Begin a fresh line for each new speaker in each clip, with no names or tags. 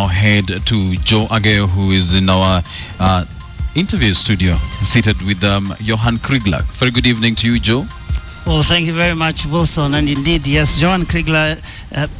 head to Joe Ageo, who is in our interview studio, seated with Johann Kreigler. Very good evening to you, Joe.
Well, thank you very much, Wilson. And indeed, yes, Johann Kreigler,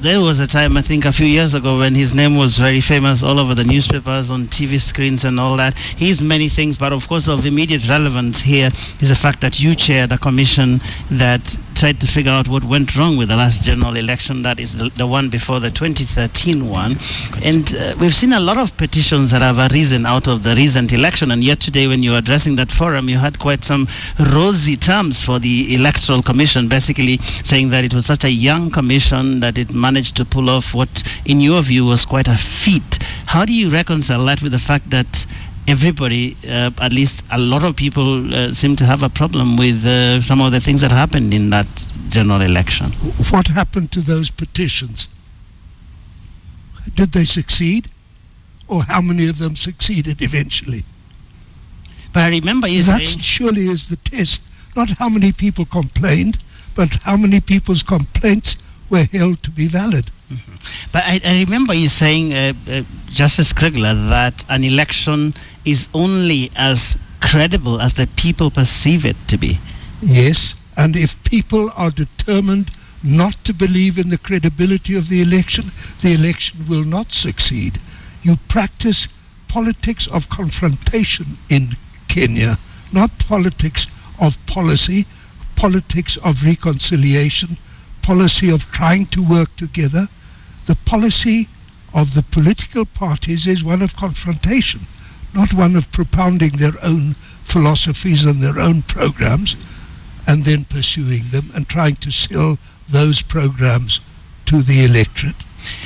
there was a time, I think a few years ago, when his name was very famous all over the newspapers, on TV screens and all that. He's many things, but of course of immediate relevance here is the fact that you chaired a commission that tried to figure out what went wrong with the last general election, that is the one before the 2013 one. And we've seen a lot of petitions that have arisen out of the recent election, and yet today when you were addressing that forum, you had quite some rosy terms for the Electoral Commission, basically saying that it was such a young commission that it managed to pull off what, in your view, was quite a feat. How do you reconcile that with the fact that everybody, at least a lot of people, seem to have a problem with some of the things that happened in that general election?
What happened to those petitions? Did they succeed? Or how many of them succeeded eventually?
But I remember you saying...
That surely is the test. Not how many people complained, but how many people's complaints were held to be valid.
Mm-hmm. But I remember you saying, Justice Kreigler, that an election is only as credible as the people perceive it to be.
Yes, and if people are determined not to believe in the credibility of the election will not succeed. You practice politics of confrontation in Kenya, not politics of policy, politics of reconciliation, policy of trying to work together. The policy of the political parties is one of confrontation, not one of propounding their own philosophies and their own programs and then pursuing them and trying to sell those programs to the electorate.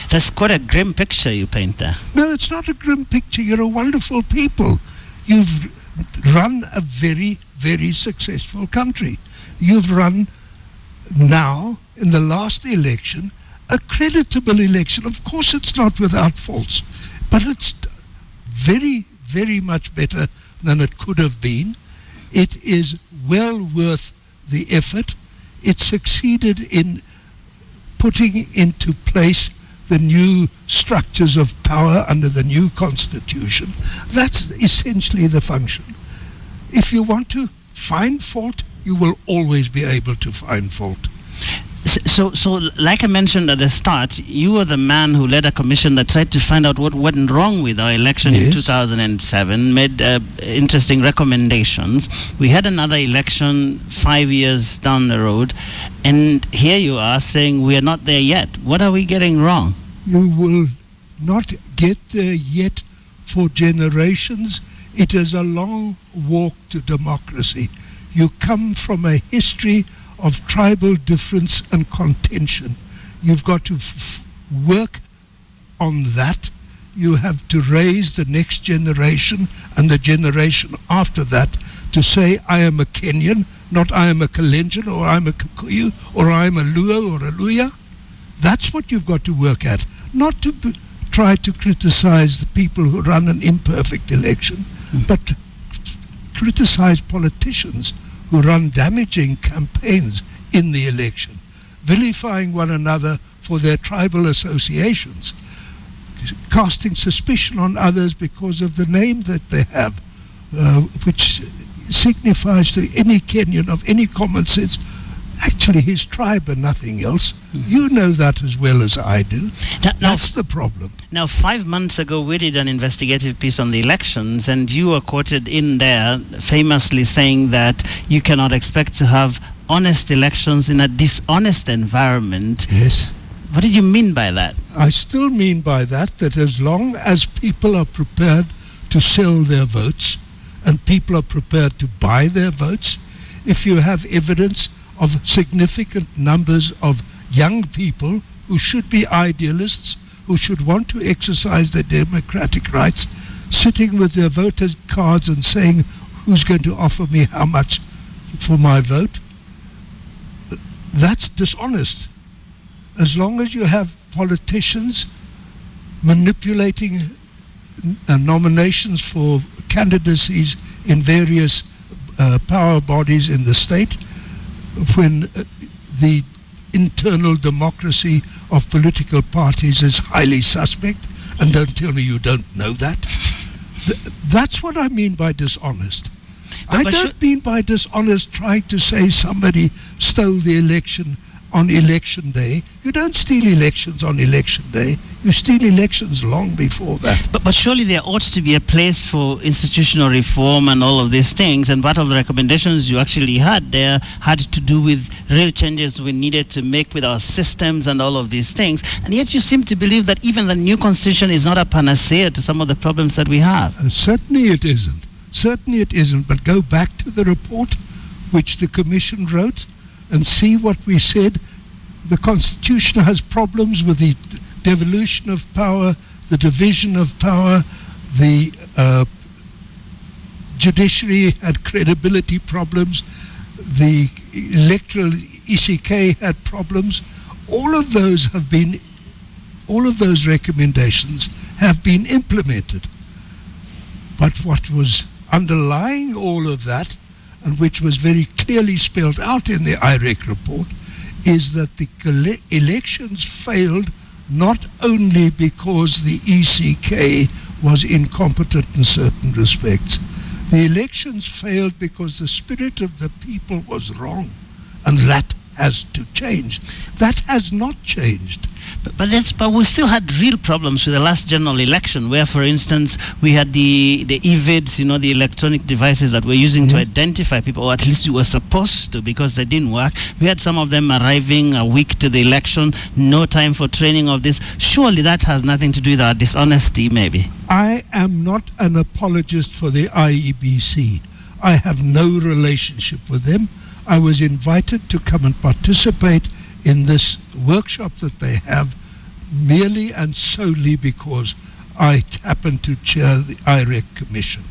That's quite a grim picture you paint there.
No, it's not a grim picture. You're a wonderful people. You've run a very, very successful country. You've run now, in the last election, a creditable election. Of course it's not without faults, but it's very, very much better than it could have been. It is well worth the effort. It succeeded in putting into place the new structures of power under the new constitution. That's essentially the function. If you want to find fault, you will always be able to find fault.
So, like I mentioned at the start, you were the man who led a commission that tried to find out what went wrong with our election in 2007, made interesting recommendations. We had another election 5 years down the road, and here you are saying we are not there yet. What are we getting wrong?
You will not get there yet for generations. It is a long walk to democracy. You come from a history of tribal difference and contention. You've got to work on that. You have to raise the next generation and the generation after that to say, I am a Kenyan, not I am a Kalenjin, or I'm a Kikuyu, or I'm a Luo or a Luya. That's what you've got to work at, not to try to criticize the people who run an imperfect election, but criticize politicians who run damaging campaigns in the election, vilifying one another for their tribal associations, casting suspicion on others because of the name that they have, which signifies to any Kenyan of any common sense actually his tribe and nothing else. You know that as well as I do. That's the problem.
Now, 5 months ago, we did an investigative piece on the elections, and you were quoted in there famously saying that you cannot expect to have honest elections in a dishonest environment.
Yes.
What did you mean by that?
I still mean by that as long as people are prepared to sell their votes and people are prepared to buy their votes, if you have evidence of significant numbers of young people who should be idealists, who should want to exercise their democratic rights, sitting with their voter cards and saying, who's going to offer me how much for my vote? That's dishonest. As long as you have politicians manipulating nominations for candidacies in various power bodies in the state, when the internal democracy of political parties is highly suspect And don't tell me you don't know that. That's what I mean by dishonest. I don't mean by dishonest trying to say somebody stole the election on election day. You don't steal elections on election day. You steal elections long before that.
But surely there ought to be a place for institutional reform and all of these things. And part of the recommendations you actually had there had to do with real changes we needed to make with our systems and all of these things. And yet you seem to believe that even the new constitution is not a panacea to some of the problems that we have.
Certainly it isn't. Certainly it isn't. But go back to the report which the Commission wrote and see what we said. The Constitution has problems with the devolution of power, the division of power, the judiciary had credibility problems, the electoral ECK had problems. All of those recommendations have been implemented. But what was underlying all of that, and which was very clearly spelled out in the IREC report, is that the elections failed not only because the ECK was incompetent in certain respects. The elections failed because the spirit of the people was wrong, and that has to change. That has not changed.
But we still had real problems with the last general election, where, for instance, we had the EVIDs, the electronic devices that we're using to identify people, or at least we were supposed to, because they didn't work. We had some of them arriving a week to the election, no time for training of this. Surely that has nothing to do with our dishonesty, maybe.
I am not an apologist for the IEBC. I have no relationship with them. I was invited to come and participate in this workshop that they have merely and solely because I happen to chair the IREC Commission.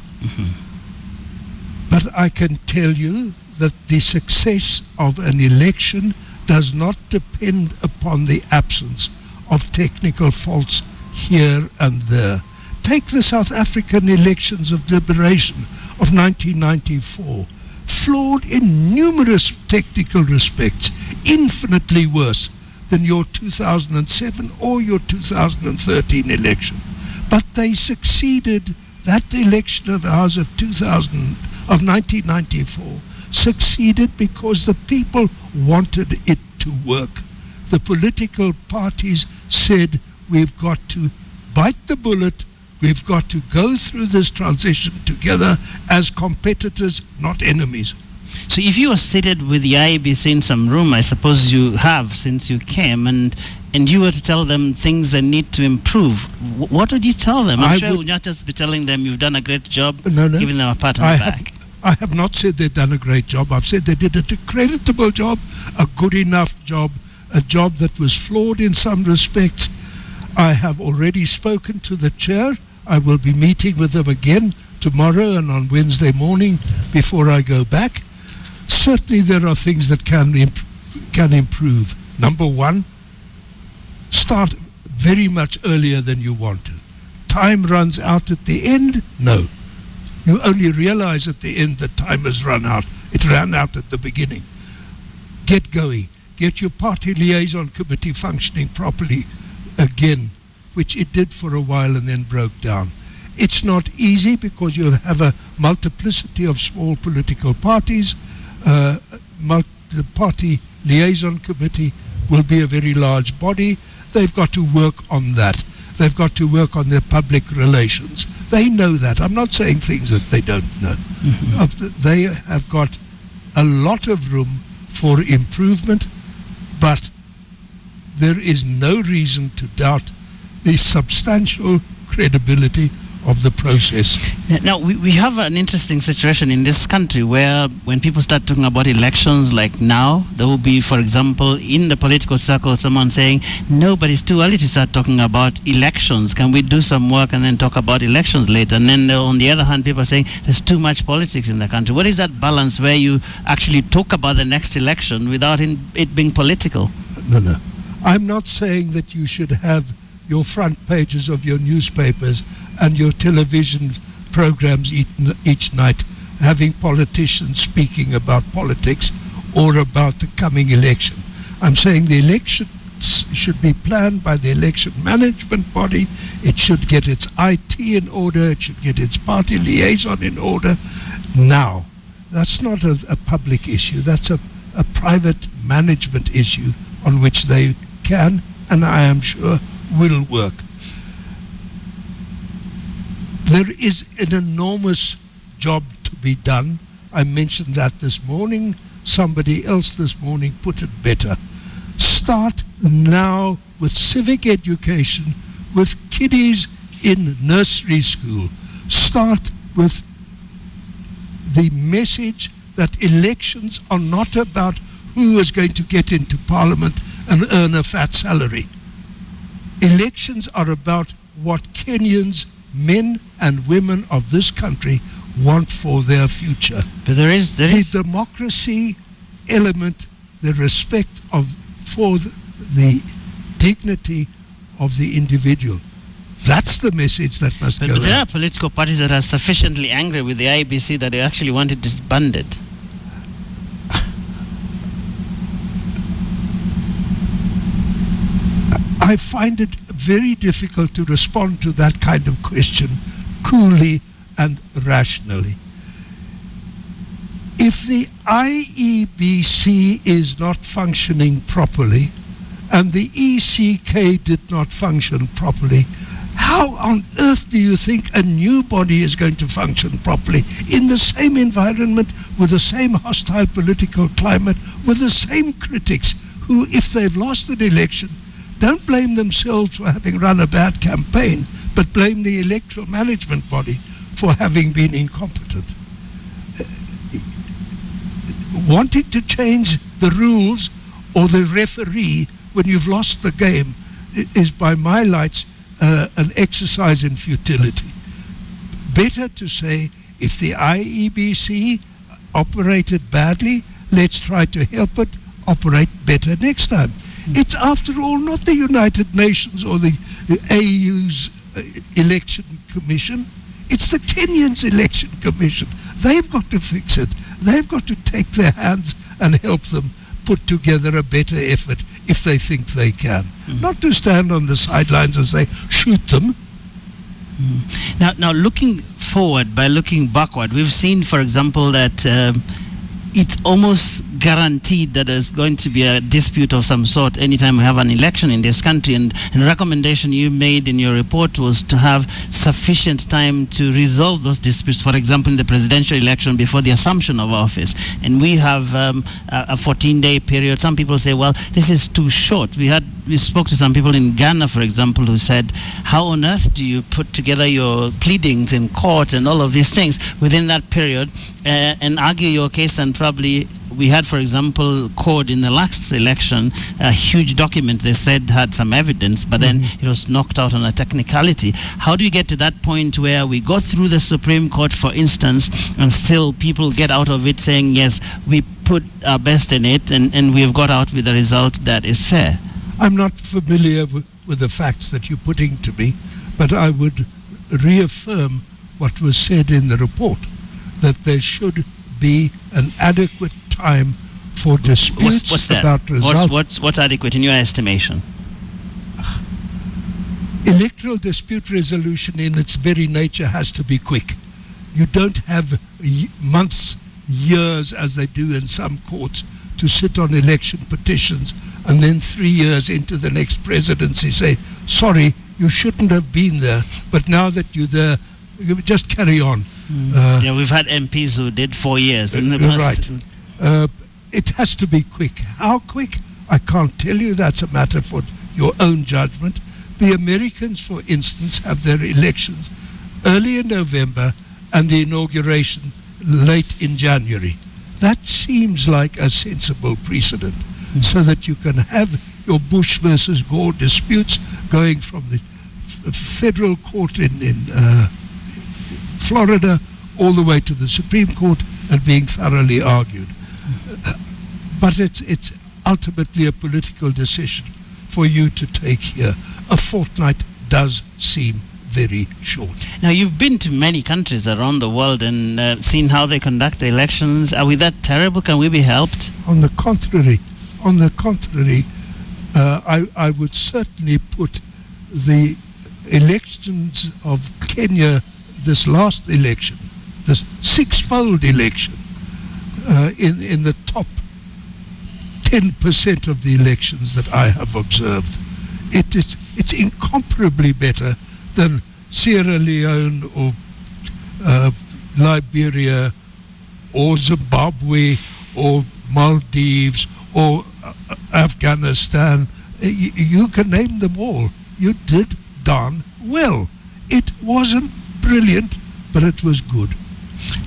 But I can tell you that the success of an election does not depend upon the absence of technical faults here and there. Take the South African elections of liberation of 1994. Flawed in numerous technical respects, infinitely worse than your 2007 or your 2013 election. But they succeeded. That election of ours of 1994 succeeded because the people wanted it to work. The political parties said, we've got to bite the bullet. We've got to go through this transition together as competitors, not enemies.
So if you were seated with the IEBC in some room, I suppose you have since you came, and you were to tell them things they need to improve, what would you tell them? I'm sure you would not just be telling them you've done a great job, giving them a pat on the back.
I have not said they've done a great job. I've said they did a creditable job, a good enough job, a job that was flawed in some respects. I have already spoken to the chair. I will be meeting with them again tomorrow and on Wednesday morning before I go back. Certainly there are things that can improve. Number one, start very much earlier than you want to. Time runs out at the end? No. You only realize at the end that time has run out. It ran out at the beginning. Get going. Get your party liaison committee functioning properly again, which it did for a while and then broke down. It's not easy because you have a multiplicity of small political parties. The party liaison committee will be a very large body. They've got to work on that. They've got to work on their public relations. They know that. I'm not saying things that they don't know. They have got a lot of room for improvement, but there is no reason to doubt the substantial credibility of the process.
Now, we have an interesting situation in this country where when people start talking about elections like now, there will be, for example, in the political circle, someone saying, no, but it's too early to start talking about elections. Can we do some work and then talk about elections later? And then on the other hand, people are saying there's too much politics in the country. What is that balance where you actually talk about the next election without it being political?
No. I'm not saying that you should have your front pages of your newspapers and your television programs each night having politicians speaking about politics or about the coming election. I'm saying the elections should be planned by the election management body. It should get its IT in order. It should get its party liaison in order now. That's not a public issue. That's a private management issue on which they can, and I am sure will work. There is an enormous job to be done. I mentioned that this morning. Somebody else this morning put it better. Start now with civic education, with kiddies in nursery school. Start with the message that elections are not about who is going to get into parliament and earn a fat salary. Elections are about what Kenyans, men and women of this country, want for their future.
But there is
the democracy element, the respect for the dignity of the individual. That's the message that must go
But there
out.
are political parties that are sufficiently angry with the IEBC that they actually want it disbanded.
I find it very difficult to respond to that kind of question coolly and rationally. If the IEBC is not functioning properly and the ECK did not function properly, how on earth do you think a new body is going to function properly in the same environment, with the same hostile political climate, with the same critics who, if they've lost an election, don't blame themselves for having run a bad campaign, but blame the electoral management body for having been incompetent. Wanting to change the rules or the referee when you've lost the game is, by my lights, an exercise in futility. Better to say, if the IEBC operated badly, let's try to help it operate better next time. It's, after all, not the United Nations or the AU's election commission. It's the Kenyans' election commission. They've got to fix it. They've got to take their hands and help them put together a better effort if they think they can. Not to stand on the sidelines and say, shoot them.
Now, looking forward by looking backward, we've seen, for example, that it's almost guaranteed that there's going to be a dispute of some sort anytime we have an election in this country. And the recommendation you made in your report was to have sufficient time to resolve those disputes, for example, in the presidential election before the assumption of office. And we have a 14-day period. Some people say, well, this is too short. We spoke to some people in Ghana, for example, who said, how on earth do you put together your pleadings in court and all of these things within that period and argue your case? And probably we had, for example, CORD in the last election, a huge document they said had some evidence, but then it was knocked out on a technicality. How do you get to that point where we go through the Supreme Court, for instance, and still people get out of it saying, yes, we put our best in it and we've got out with a result that is fair?
I'm not familiar with the facts that you're putting to me, but I would reaffirm what was said in the report, that there should be an adequate time for disputes
what's that?
About results.
What's adequate in your estimation?
Electoral dispute resolution in its very nature has to be quick. You don't have months, years, as they do in some courts, to sit on election petitions and then 3 years into the next presidency say, sorry, you shouldn't have been there, but now that you're there, just carry on.
Yeah, we've had MPs who did 4 years in the past.
Right. It has to be quick. How quick? I can't tell you. That's a matter for your own judgment. The Americans, for instance, have their elections early in November and the inauguration late in January. That seems like a sensible precedent, so that you can have your Bush versus Gore disputes going from the federal court in Florida all the way to the Supreme Court and being thoroughly argued. But it's ultimately a political decision for you to take here. A fortnight does seem very short.
Now, you've been to many countries around the world and seen how they conduct the elections. Are we that terrible? Can we be helped?
On the contrary, I would certainly put the elections of Kenya, this last election, this six-fold election, in the top 10% of the elections that I have observed. It's incomparably better than Sierra Leone or Liberia or Zimbabwe or Maldives or Afghanistan. You can name them all. You did darn well. It wasn't brilliant, but it was good.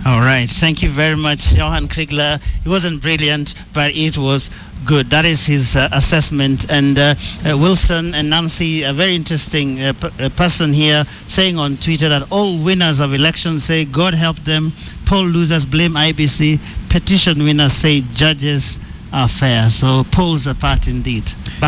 All right. Thank you very much, Johann Kreigler. It wasn't brilliant, but it was good. That is his assessment. And Wilson and Nancy, a very interesting person here, saying on Twitter that all winners of elections say God help them, poll losers blame IBC, petition winners say judges are fair. So polls apart indeed. Back